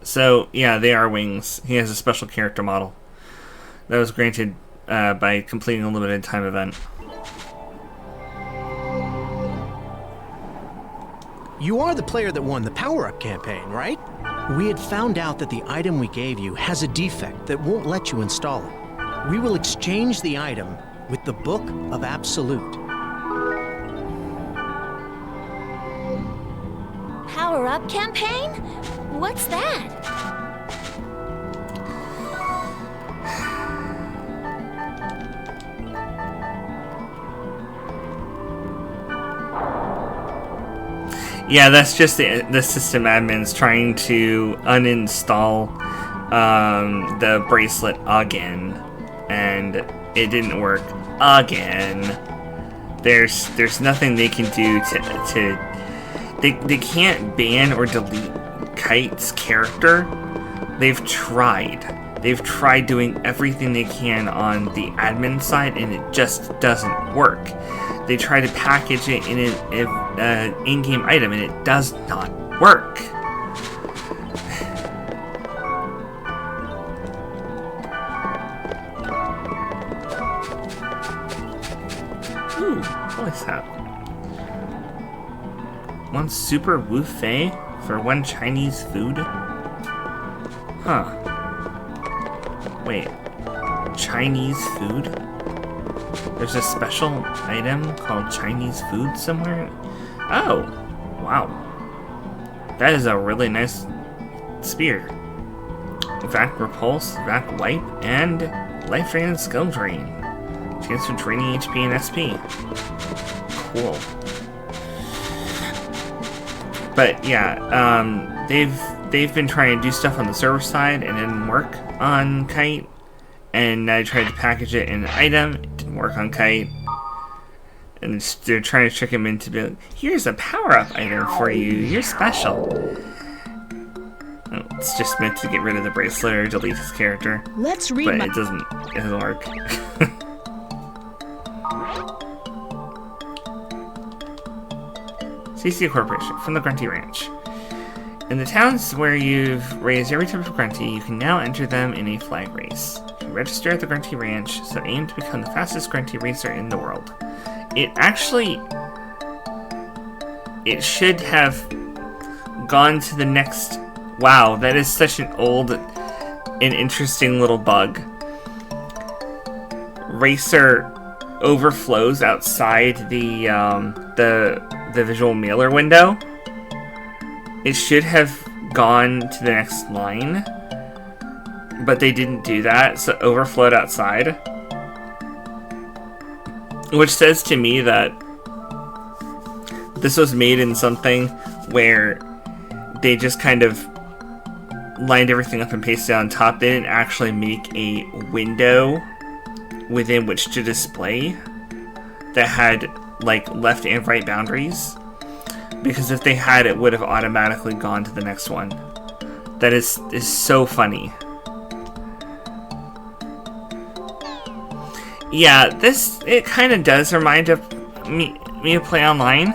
So, yeah, they are wings. He has a special character model that was granted by completing a limited time event. You are the player that won the power-up campaign, right? We had found out that the item we gave you has a defect that won't let you install it. We will exchange the item with the Book of Absolute. Power-up campaign? What's that? Yeah, that's just the system admins trying to uninstall the bracelet again, and it didn't work again. There's nothing they can do they can't ban or delete Kite's character. They've tried doing everything they can on the admin side, and it just doesn't work. They try to package it in an in-game item, and it does not work. Ooh, holy snap. One super buffet for one Chinese food? Huh. Wait. Chinese food? There's a special item called Chinese food somewhere? Oh, wow. That is a really nice spear. Vac Repulse, Vac Wipe, and Life Drain and Skill Drain. Chance for draining HP and SP. Cool. But yeah, they've been trying to do stuff on the server side and it didn't work on Kite. And I tried to package it in an item, it didn't work on Kite. And they're trying to trick him into being, here's a power-up item for you, you're special. Oh, it's just meant to get rid of the bracelet or delete his character. Let's read but it doesn't work. CC Corporation, from the Grunty Ranch. In the towns where you've raised every type of Grunty, you can now enter them in a flag race. You register at the Grunty Ranch, so aim to become the fastest Grunty racer in the world. It should have gone to the next... Wow, that is such an old and interesting little bug. Racer overflows outside the visual mailer window. It should have gone to the next line, but they didn't do that, so it overflowed outside. Which says to me that this was made in something where they just kind of lined everything up and pasted it on top. They didn't actually make a window within which to display that had like left and right boundaries, because if they had, it would have automatically gone to the next one. That is so funny. Yeah, it kind of does remind me of Play Online,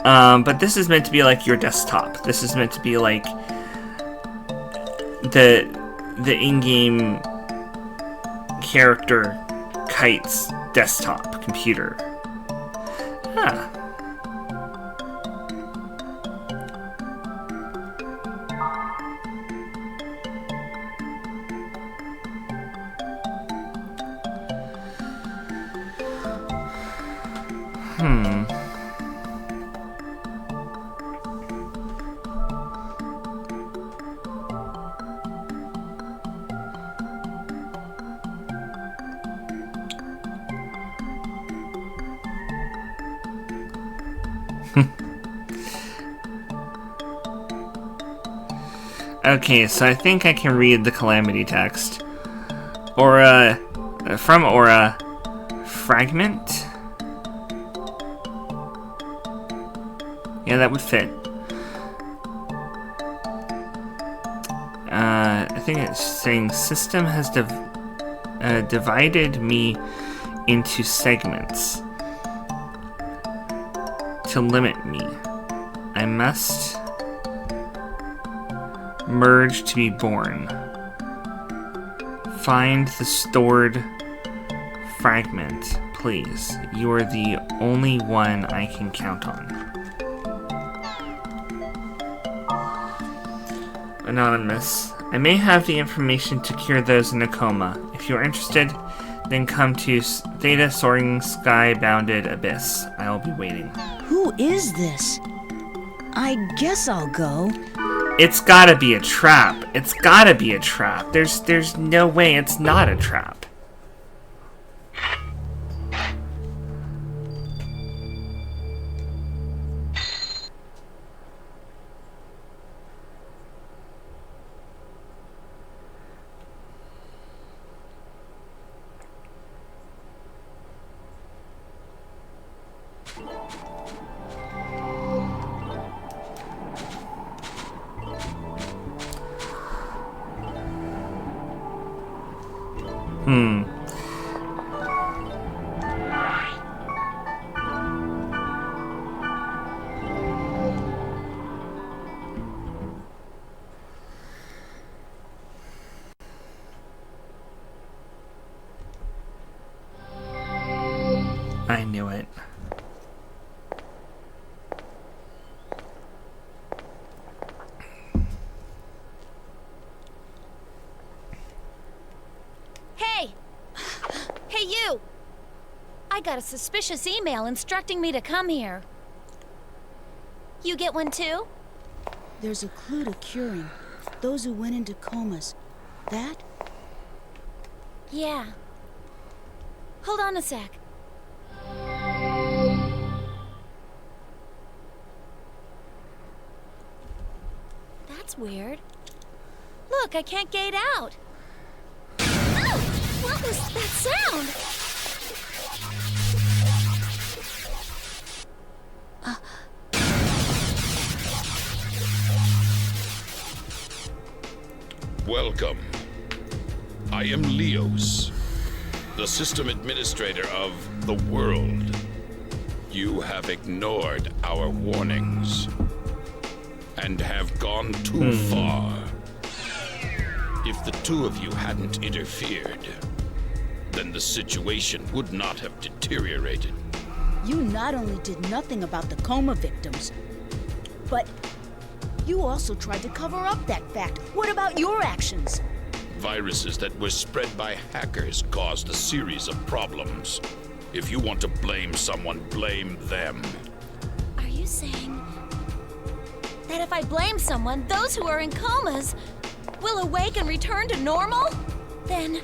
but this is meant to be like your desktop. This is meant to be like the in-game character Kite's desktop computer. Huh. Okay, so I think I can read the Calamity text. Aura, from Aura, Fragment. Yeah, that would fit. I think it's saying system has divided me into segments to limit me. I must Merge to be born. Find the stored fragment, please. You are the only one I can count on. Anonymous. I may have the information to cure those in a coma. If you're interested, then come to Theta Soaring Sky-Bounded Abyss. I'll be waiting. Who is this? I guess I'll go. It's gotta be a trap. It's gotta be a trap. There's no way it's not a trap. I knew it. Hey! Hey, you! I got a suspicious email instructing me to come here. You get one too? There's a clue to curing those who went into comas. That? Yeah. Hold on a sec. That's weird. Look, I can't gate out. Oh, what was that sound? Welcome. I am Lios, the system administrator of the world. You have ignored our warnings and have gone too far. If the two of you hadn't interfered, then the situation would not have deteriorated. You not only did nothing about the coma victims, but you also tried to cover up that fact. What about your actions? Viruses that were spread by hackers caused a series of problems. If you want to blame someone, blame them. Are you saying that if I blame someone, those who are in comas will awake and return to normal? Then,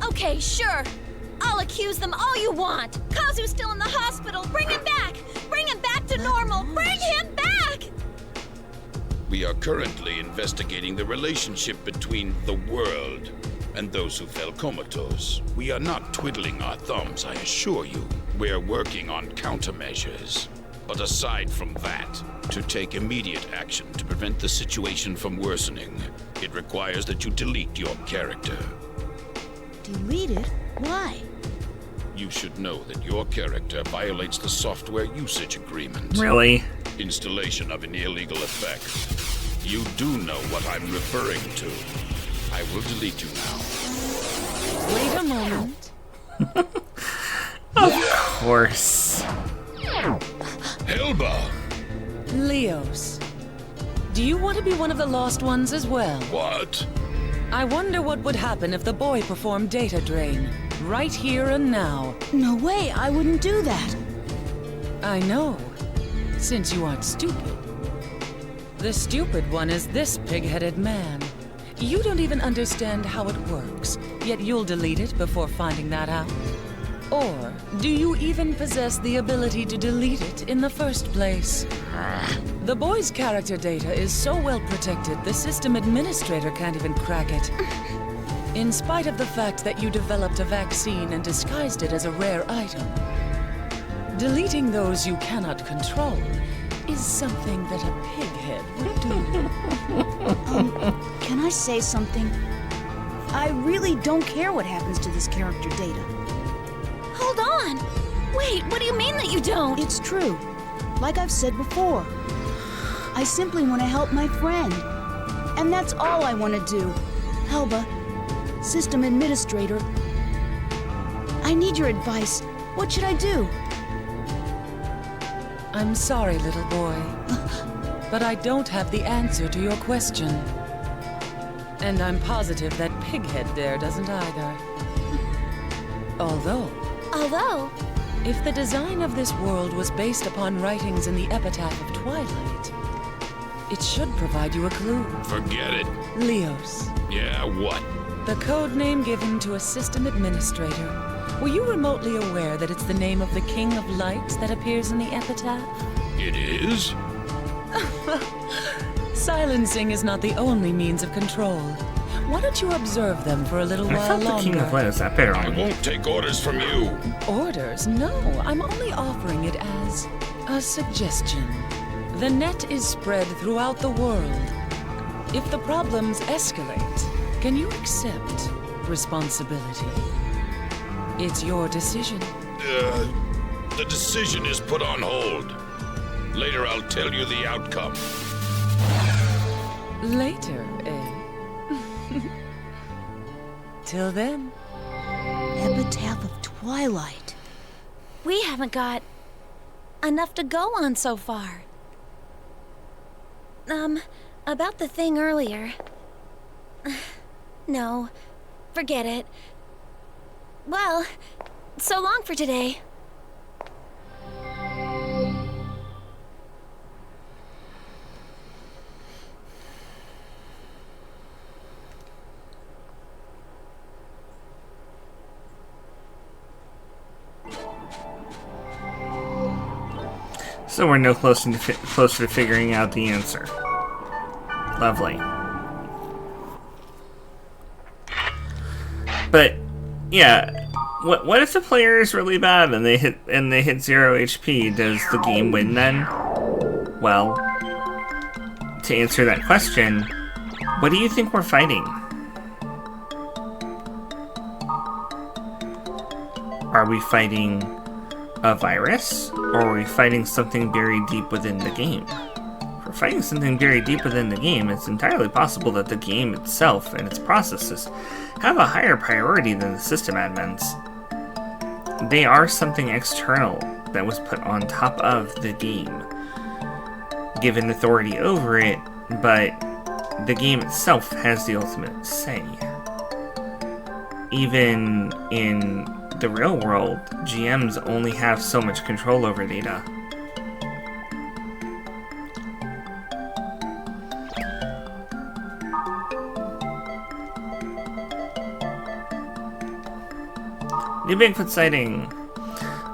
okay, sure. I'll accuse them all you want. Kazu's still in the hospital. Bring him back! Bring him back to normal! Bring him back! We are currently investigating the relationship between the world and those who fell comatose. We are not twiddling our thumbs, I assure you. We're working on countermeasures. But aside from that, to take immediate action to prevent the situation from worsening, it requires that you delete your character. Delete it? Why? You should know that your character violates the software usage agreement. Really? Installation of an illegal effect. You do know what I'm referring to. I will delete you now. Wait a moment. Of course. Helba! Lios, do you want to be one of the lost ones as well? What? I wonder what would happen if the boy performed data drain, right here and now. No way, I wouldn't do that. I know, since you aren't stupid. The stupid one is this pig-headed man. You don't even understand how it works, yet you'll delete it before finding that out. Or do you even possess the ability to delete it in the first place? The boy's character data is so well protected, the system administrator can't even crack it. In spite of the fact that you developed a vaccine and disguised it as a rare item. Deleting those you cannot control is something that a pighead would do. Can I say something? I really don't care what happens to this character data. Hold on! Wait, what do you mean that you don't? It's true. Like I've said before. I simply want to help my friend. And that's all I want to do. Helba, System Administrator, I need your advice. What should I do? I'm sorry, little boy, but I don't have the answer to your question. And I'm positive that pighead there doesn't either. Although, if the design of this world was based upon writings in the Epitaph of Twilight, it should provide you a clue. Forget it. Lios, Yeah, what? the code name given to a system administrator. Were you remotely aware that it's the name of the King of Light that appears in the Epitaph? It is? Silencing is not the only means of control. Why don't you observe them for a little I while thought the longer? King of Light was that better I on. won't take orders from you. Orders? No, I'm only offering it as a suggestion. The net is spread throughout the world. If the problems escalate, can you accept responsibility? It's your decision. The decision is put on hold. Later I'll tell you the outcome. Later, eh? Till then. Epitaph of Twilight. We haven't got enough to go on so far. About the thing earlier. No, forget it. Well, so long for today. So we're no closer to figuring out the answer. Lovely. But yeah, what if the player is really bad and they hit 0 HP? Does the game win then? Well, to answer that question, what do you think we're fighting? Are we fighting a virus, or are we fighting something buried deep within the game? If we're fighting something buried deep within the game, it's entirely possible that the game itself and its processes have a higher priority than the system admins. They are something external that was put on top of the game, given authority over it, but the game itself has the ultimate say. Even in the real world, GMs only have so much control over data. New Bigfoot sighting.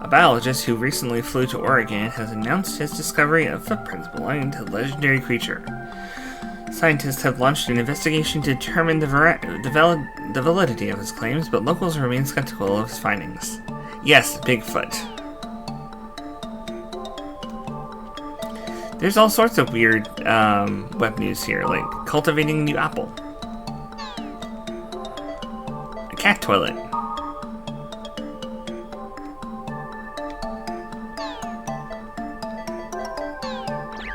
A biologist who recently flew to Oregon has announced his discovery of footprints belonging to the legendary creature. Scientists have launched an investigation to determine the validity of his claims, but locals remain skeptical of his findings. Yes, Bigfoot. There's all sorts of weird web news here, like cultivating a new apple, a cat toilet,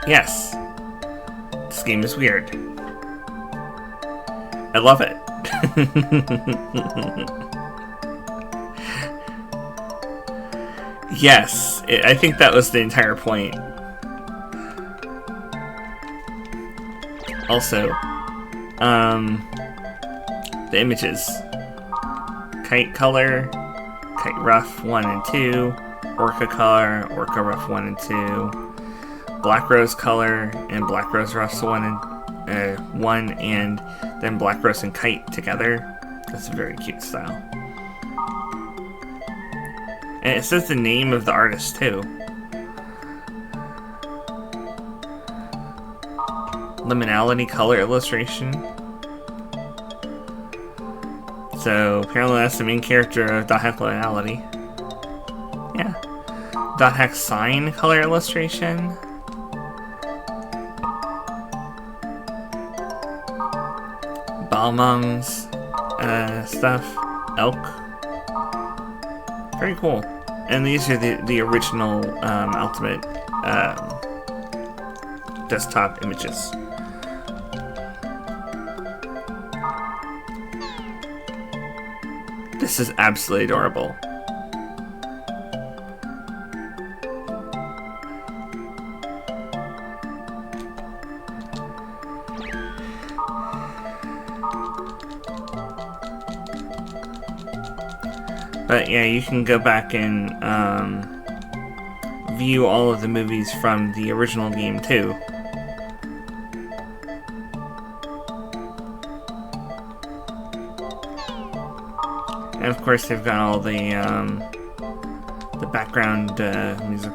yes, this game is weird. I love it. Yes, I think that was the entire point. Also, the images. Kite color, kite rough 1 and 2, orca color, orca rough 1 and 2, black rose color, and black rose rough 1 and then black rose and kite together. That's a very cute style. And it says the name of the artist too. Liminality color illustration. So apparently that's the main character of Dot Hack Liminality. Yeah. Dot Hack sign color illustration. Balmum's stuff. Elk. Very cool. And these are the original Ultimate desktop images. This is absolutely adorable. But yeah, you can go back and view all of the movies from the original game too. And of course, they've got all the background music.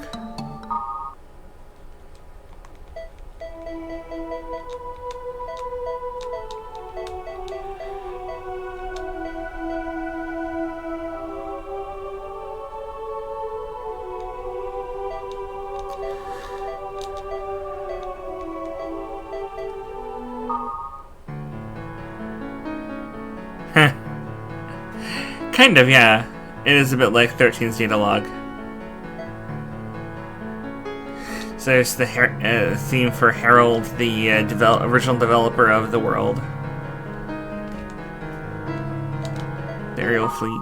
Kind of, yeah. It is a bit like 13's data log. So there's the theme for Harold, the original developer of the world. The aerial fleet.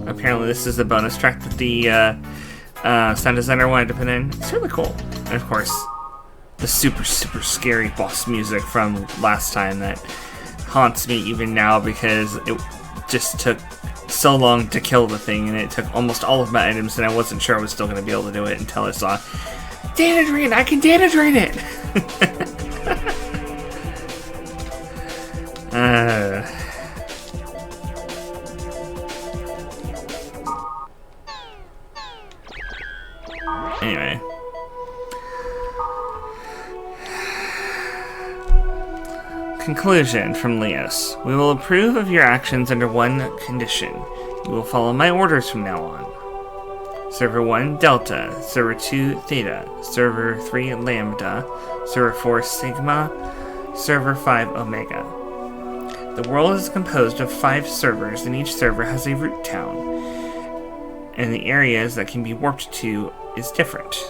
Apparently this is the bonus track that the sound designer wanted to put in. It's really cool. And of course, the super scary boss music from last time that haunts me even now because it just took so long to kill the thing and it took almost all of my items and I wasn't sure I was still going to be able to do it until I saw Data Drain! I can Data Drain it! Anyway. Conclusion from Lios. We will approve of your actions under one condition. You will follow my orders from now on. Server 1, Delta. Server 2, Theta. Server 3, Lambda. Server 4, Sigma. Server 5, Omega. The world is composed of 5 servers, and each server has a root town. And the areas that can be warped to is different.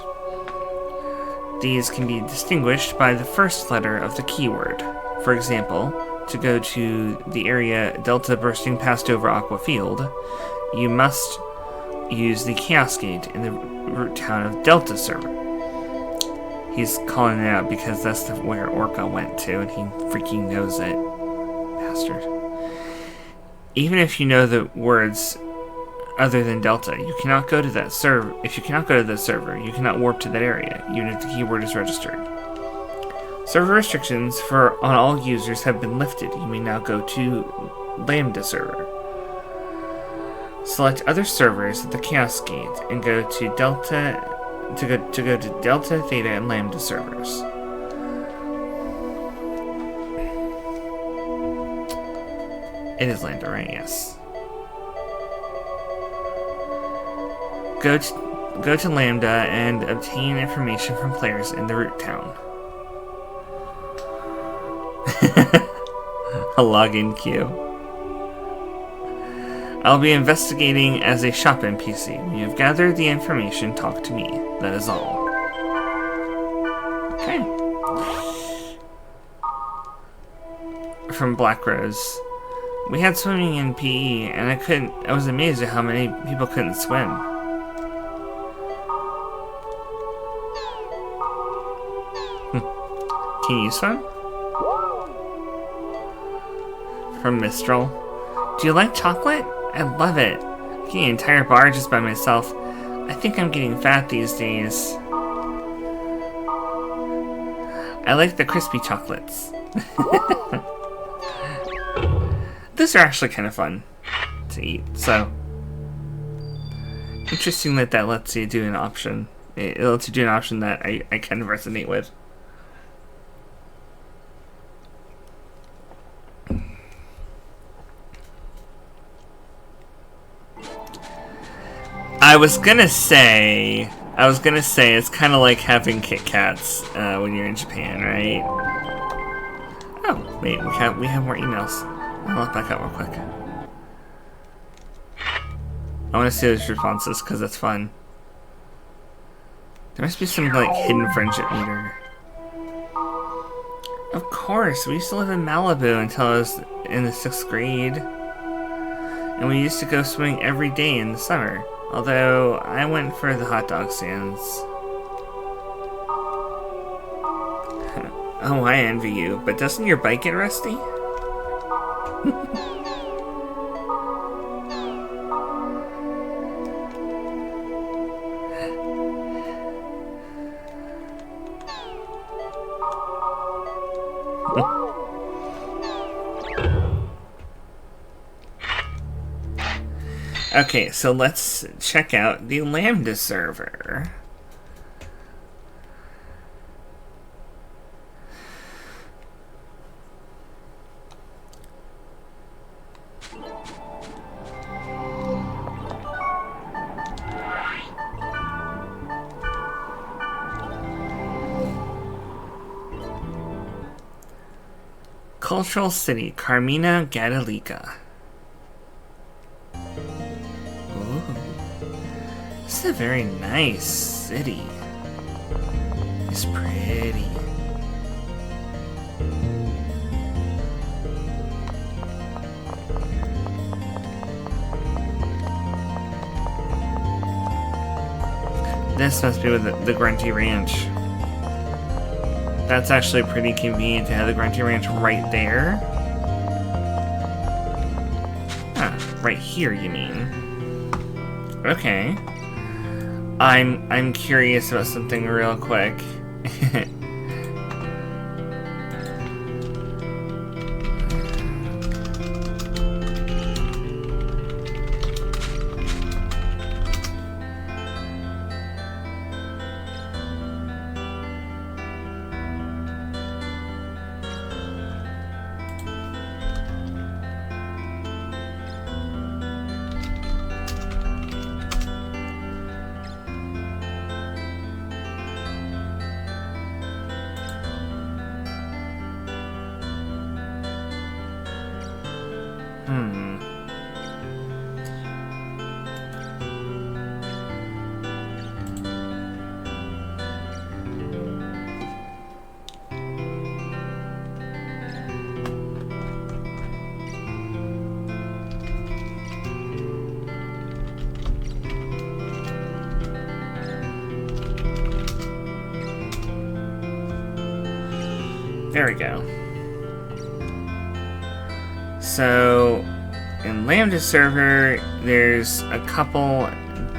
These can be distinguished by the first letter of the keyword. For example, to go to the area Delta bursting past over Aqua Field, you must use the Chaos Gate in the root town of Delta server. He's calling it out because that's where Orca went to, and he freaking knows it. Bastard. Even if you know the words other than Delta, you cannot go to that server. If you cannot go to that server, you cannot warp to that area, even if the keyword is registered. Server restrictions on all users have been lifted. You may now go to Lambda server. Select other servers at the Chaos Gate and go to Delta to go to Delta, Theta, and Lambda servers. It is Lambda, right? Yes. Go to Lambda and obtain information from players in the root town. A login queue. I'll be investigating as a shop NPC. When you have gathered the information, talk to me. That is all. Okay. From Black Rose. We had swimming in PE, and I was amazed at how many people couldn't swim. Can you swim? From Mistral. Do you like chocolate? I love it. I'm getting an entire bar just by myself. I think I'm getting fat these days. I like the crispy chocolates. Those are actually kind of fun to eat, so interesting that lets you do an option. It lets you do an option that I kind of resonate with. I was gonna say it's kind of like having Kit Kats when you're in Japan, right? Oh, wait, we have more emails. I'll look back up real quick. I want to see those responses because that's fun. There must be some like hidden friendship meter. Of course, we used to live in Malibu until I was in the 6th grade. And we used to go swimming every day in the summer. Although, I went for the hot dog stands. Oh, I envy you. But doesn't your bike get rusty? Okay, so let's check out the Lambda server. Cultural City, Carmina Gadalica. This is a very nice city. It's pretty. This must be with the Grunty Ranch. That's actually pretty convenient to have the Grunty Ranch right there. Huh, right here, you mean? Okay. I'm curious about something real quick. There we go. So, in Lambda server, there's a couple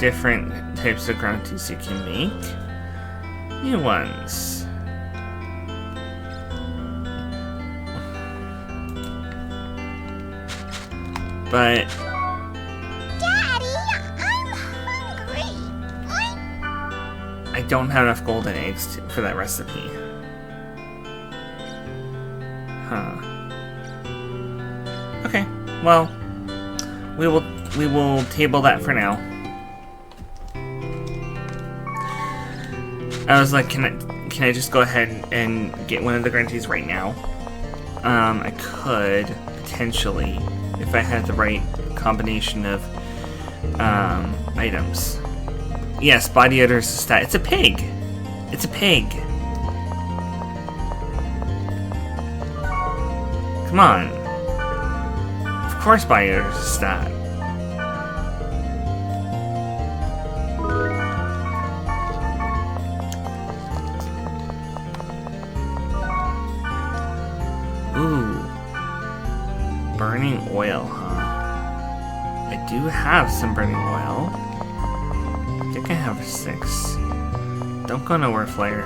different types of grunties you can make. New ones. But Daddy, I'm hungry. I don't have enough golden eggs for that recipe. Huh. Okay. Well, we will table that for now. I was like, can I just go ahead and get one of the grunties right now? I could potentially if I had the right combination of items. Yes, body odor is a stat. It's a pig. It's a pig. Come on. Of course body odor is a stat. Ooh. Burning oil, huh? I do have some burning oil. I think I have 6. Don't go nowhere, Flare.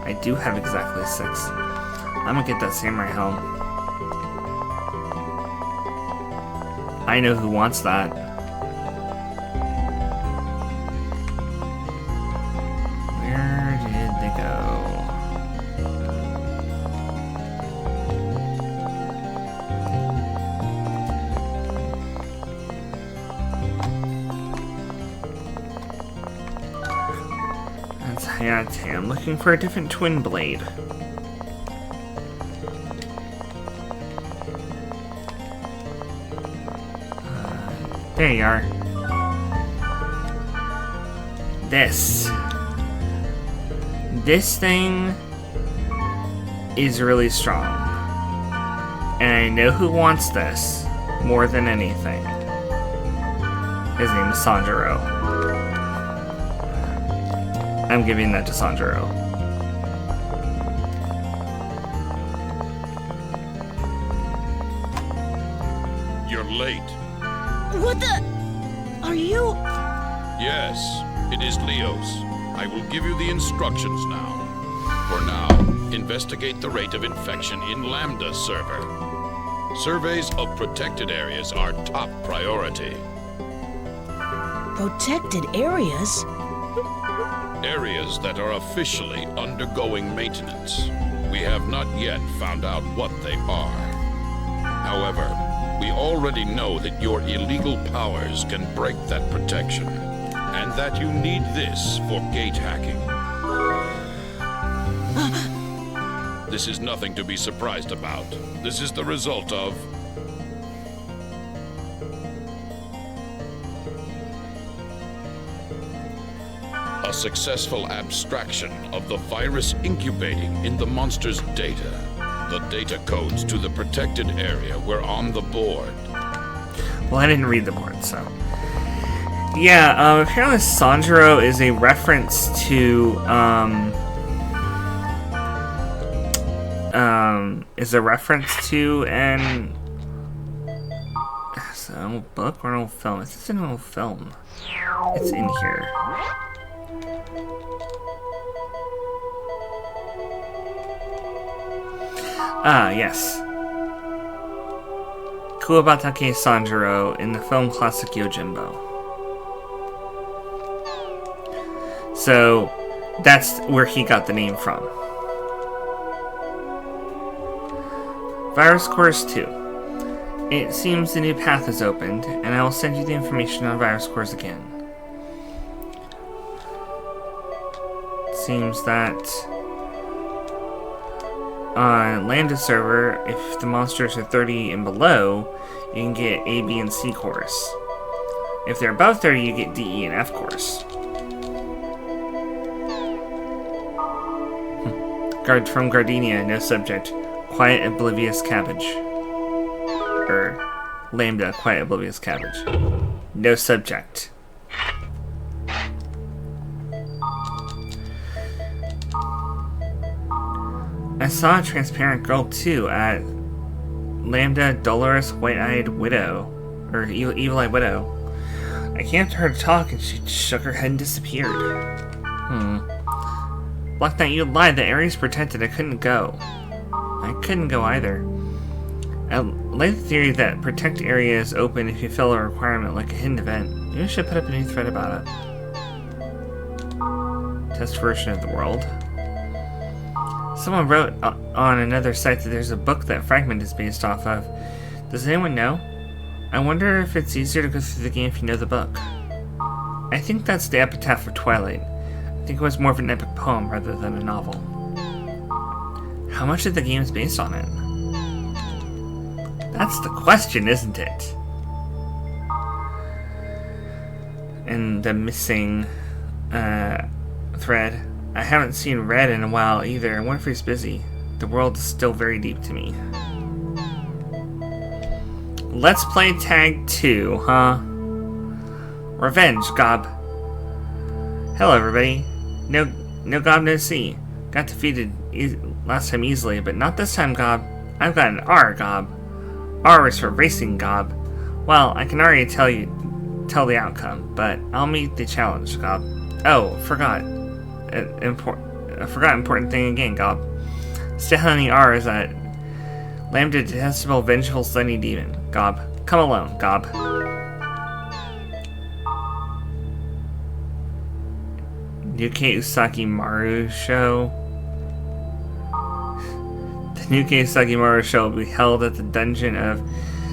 I do have exactly 6. I'm gonna get that samurai helm. I know who wants that. Where did they go? That's Hayate. I'm looking for a different twin blade. There you are. This thing is really strong. And I know who wants this more than anything. His name is Sanjuro. I'm giving that to Sanjuro. You're late. What the? Are you? Yes, it is Lios. I will give you the instructions now. For now, investigate the rate of infection in Lambda server. Surveys of protected areas are top priority. Protected areas? Areas that are officially undergoing maintenance. We have not yet found out what they are. However, we already know that your illegal powers can break that protection, and that you need this for gate hacking. This is nothing to be surprised about. This is the result of a successful abstraction of the virus incubating in the monster's data. The data codes to the protected area were on the board. Well, I didn't read the board, so... Yeah, apparently Sanjuro is a reference to, an... Is it an old book or an old film? It's an old film. It's in here. Ah, yes. Kuwabatake Sanjuro in the film classic Yojimbo. So, that's where he got the name from. Virus Course 2. It seems the new path is opened, and I will send you the information on Virus Course again. Seems that on Lambda server, if the monsters are 30 and below, you can get A, B, and C course. If they're above 30, you get D, E, and F course. Guard from Gardenia, no subject. Quiet, oblivious cabbage. Lambda, quiet, oblivious cabbage. No subject. I saw a transparent girl too at Lambda Dolores White-Eyed Widow. Or Evil-Eyed Widow. I came up to her to talk and she shook her head and disappeared. Black Knight, you lied. The area's protected. I couldn't go. I couldn't go either. I like the theory that protect area is open if you fill a requirement like a hidden event. Maybe I should put up a new thread about it. Test version of the world. Someone wrote on another site that there's a book that Fragment is based off of. Does anyone know? I wonder if it's easier to go through the game if you know the book. I think that's the epitaph of Twilight. I think it was more of an epic poem rather than a novel. How much of the game is based on it? That's the question, isn't it? And the missing thread. I haven't seen Red in a while either. I wonder if he's busy. The world is still very deep to me. Let's play Tag 2, huh? Revenge, Gob. Hello, everybody. No Gob, no C. Got defeated last time easily, but not this time, Gob. I've got an R, Gob. R is for racing, Gob. Well, I can already tell the outcome, but I'll meet the challenge, Gob. Oh, forgot important thing again, Gob. Stehani R is that Lambda detestable, vengeful, sunny demon, Gob. Come alone, Gob. Nuke Usagi Maru show. The Nuke Usagi Maru show will be held at the dungeon of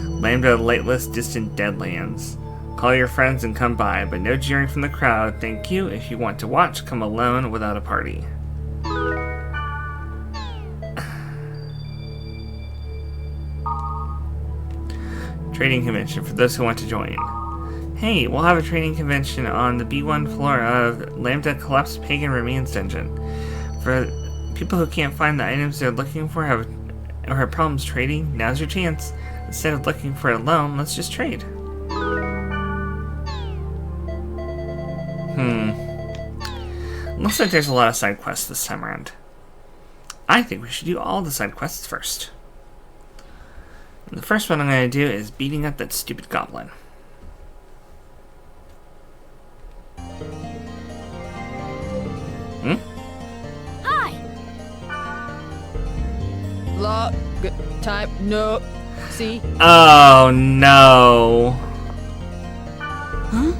Lambda Lightless Distant Deadlands. Call your friends and come by, but no jeering from the crowd. Thank you. If you want to watch, come alone without a party. Trading convention for those who want to join. Hey, we'll have a trading convention on the B1 floor of Lambda Collapsed Pagan Remains Dungeon. For people who can't find the items they're looking for or have problems trading, now's your chance. Instead of looking for a loan, let's just trade. Looks like there's a lot of side quests this time around. I think we should do all the side quests first. And the first one I'm going to do is beating up that stupid goblin. Hi! Log time, no. See? Oh no. Huh?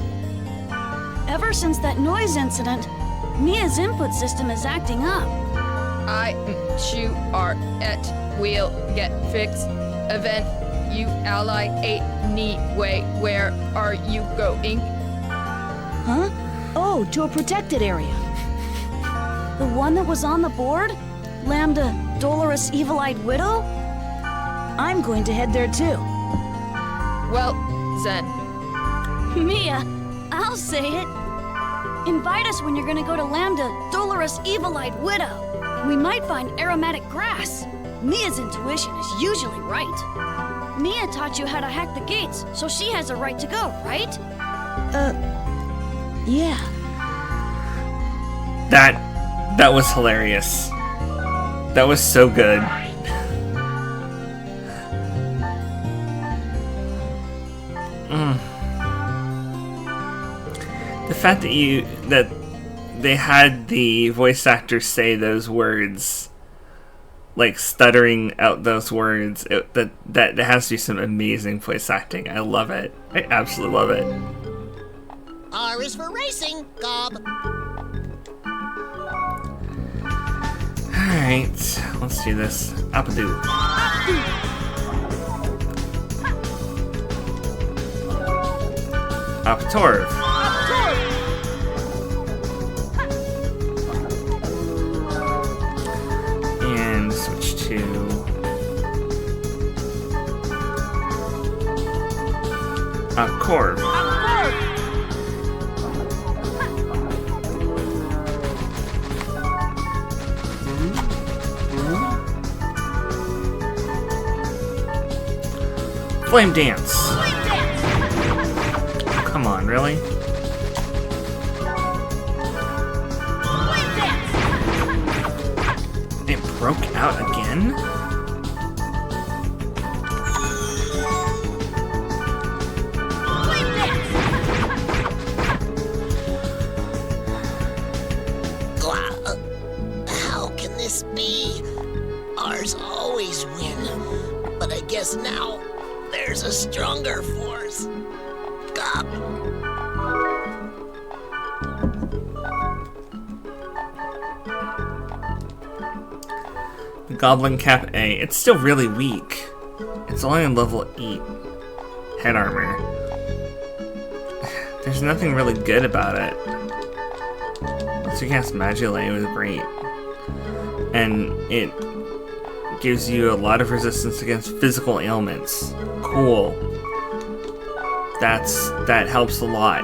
Ever since that noise incident, Mia's input system is acting up. You are at will get fixed. Event you ally 8 way. Where are you going? Huh? Oh, to a protected area. The one that was on the board? Lambda Dolorous Evil-Eyed Widow? I'm going to head there too. Well, then. Mia, I'll say it. Invite us when you're gonna go to Lambda Dolorous Evil-Eyed Widow. We might find aromatic grass. Mia's intuition is usually right. Mia taught you how to hack the gates, so she has a right to go, right? Yeah. That was hilarious. That was so good. The fact that they had the voice actor say those words, like stuttering out those words, that has to be some amazing voice acting. I love it. I absolutely love it. R is for racing, Gob. Alright, let's do this. Apadoo. Aptorv. And switch to Corv. Flame Dance. Come on, really? It broke out again? How can this be? R's always win. But I guess now there's a stronger force. Gob. Goblin Cap A. It's still really weak. It's only on level 8 head armor. There's nothing really good about it. Once you cast Magilay, it was great. And it gives you a lot of resistance against physical ailments. Cool. That helps a lot.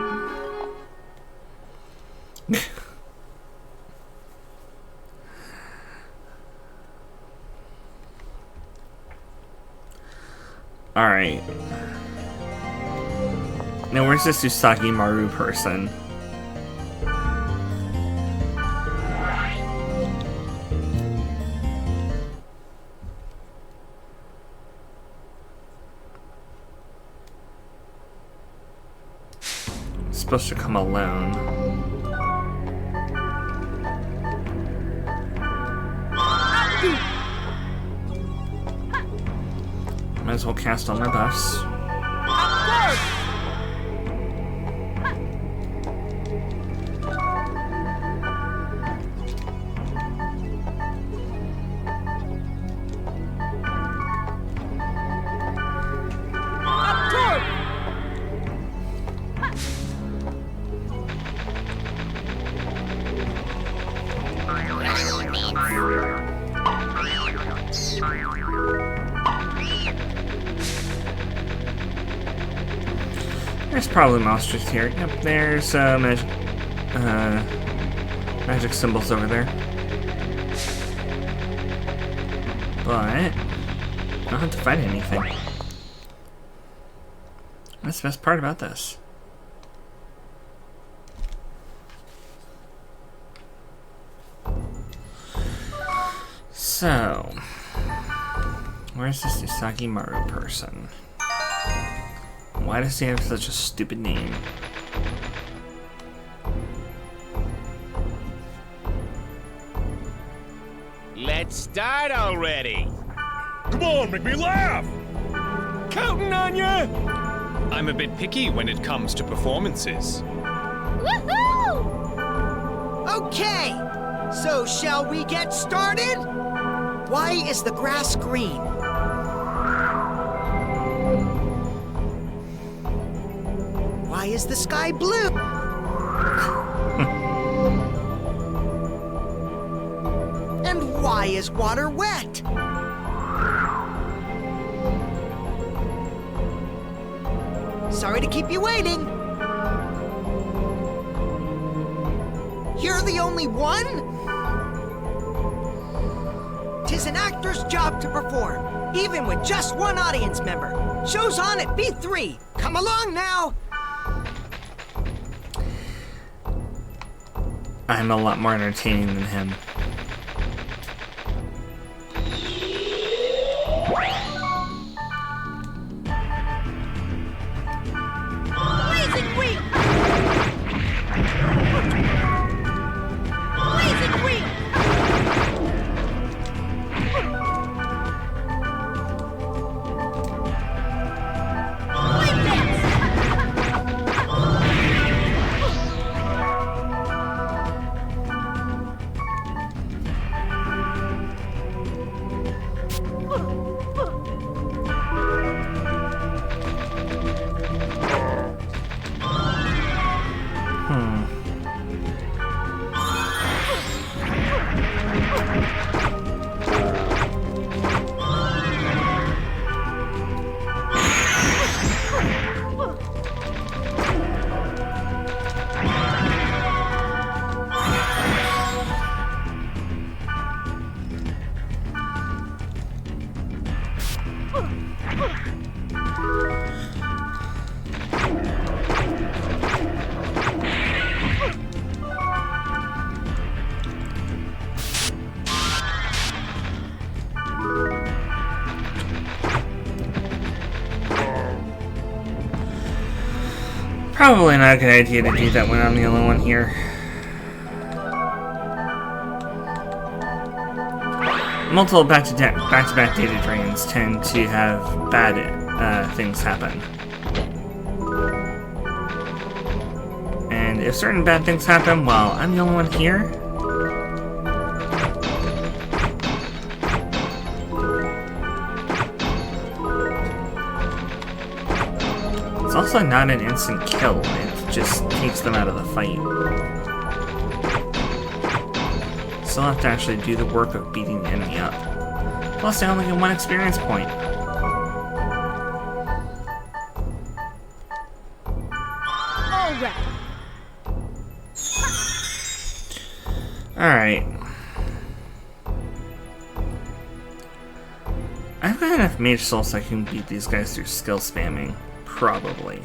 Alright. Now where's this Usagi Maru person? Supposed to come alone. Might as well cast all my buffs. There's probably monsters here. Yep, there's magic symbols over there. but I don't have to fight anything. That's the best part about this. So, where's this Usagi Maru person? Why does he have such a stupid name? Let's start already! Come on, make me laugh! Counting on ya! I'm a bit picky when it comes to performances. Woohoo! Okay, so shall we get started? Why is the grass green? Why is the sky blue? And why is water wet? Sorry to keep you waiting. You're the only one? 'Tis an actor's job to perform, even with just one audience member. Show's on at B3. Come along now. I'm a lot more entertaining than him. Blazing wheat! Blazing wheat! Flame dance! Probably not a good idea to do that when I'm the only one here. Multiple back-to-back data drains tend to have bad things happen. And if certain bad things happen while I'm the only one here, it's also not an instant kill, it just takes them out of the fight. Still have to actually do the work of beating the enemy up. Plus, I only get 1 experience point. Alright. I've got enough mage souls so I can beat these guys through skill spamming. Probably.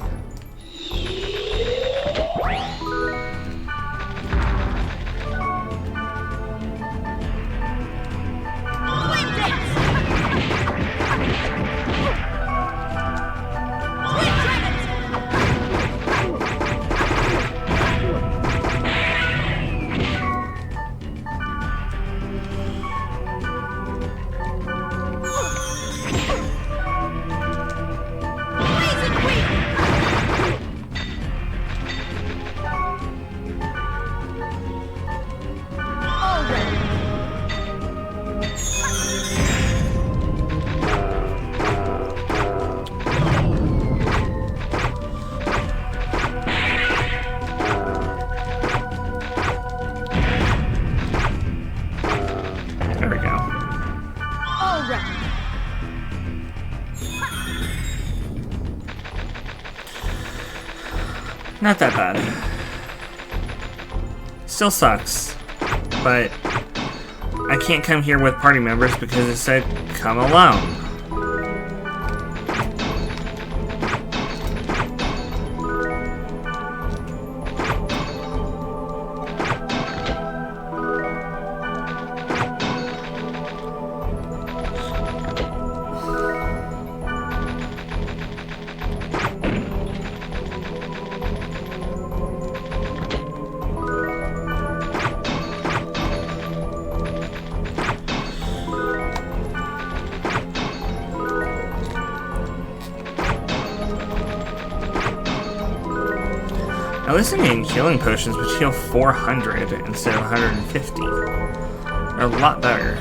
Not that bad. Still sucks, but I can't come here with party members because it said come alone. Now listening to healing potions which heal 400 instead of 150 are a lot better.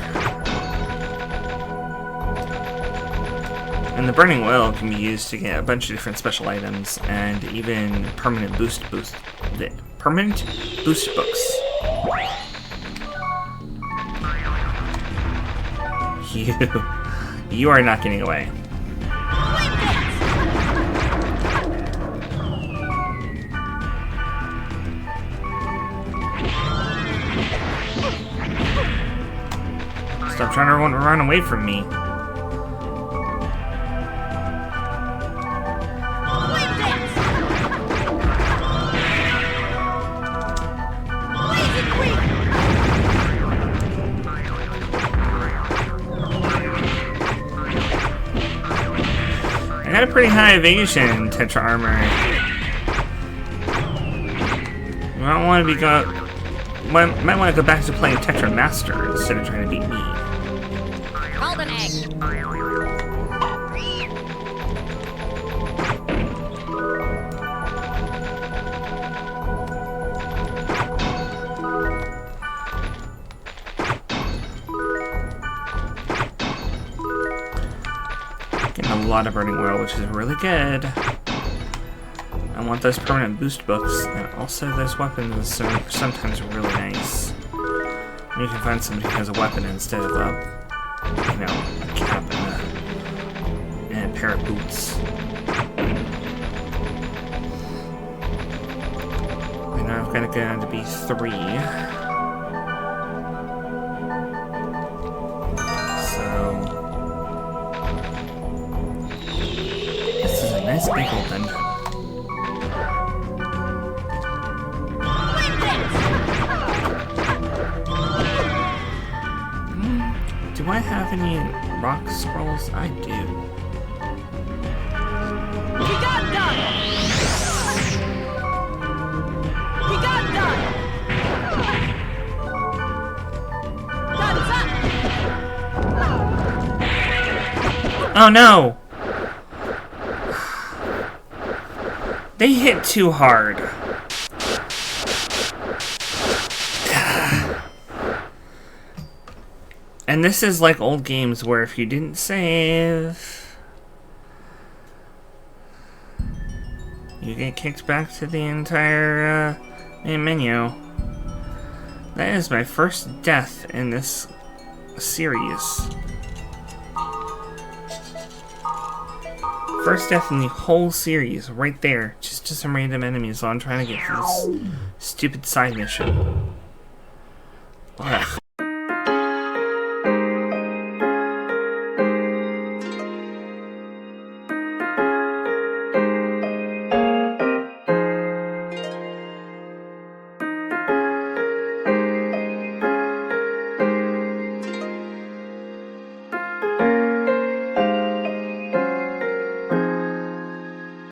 And the burning oil can be used to get a bunch of different special items and even permanent boost books. You are not getting away. Stop trying to run away from me. I got a pretty high evasion Tetra armor. I don't want to be might want to go back to playing Tetra Master instead of trying to beat me. Golden egg. Getting a lot of burning oil, which is really good. I want those permanent boost books, and also those weapons are sometimes really nice. You can find somebody who has a weapon instead of a cap and a pair of boots. And now I've got to go down to B3. So this is a nice big old dungeon. Do I have any rock scrolls? I do. He got done! He got done! Guns up! Oh no! They hit too hard. And this is like old games where if you didn't save, you get kicked back to the entire main menu. That is my first death in this series. First death in the whole series, right there. Just to some random enemies while I'm trying to get this stupid side mission. Ugh.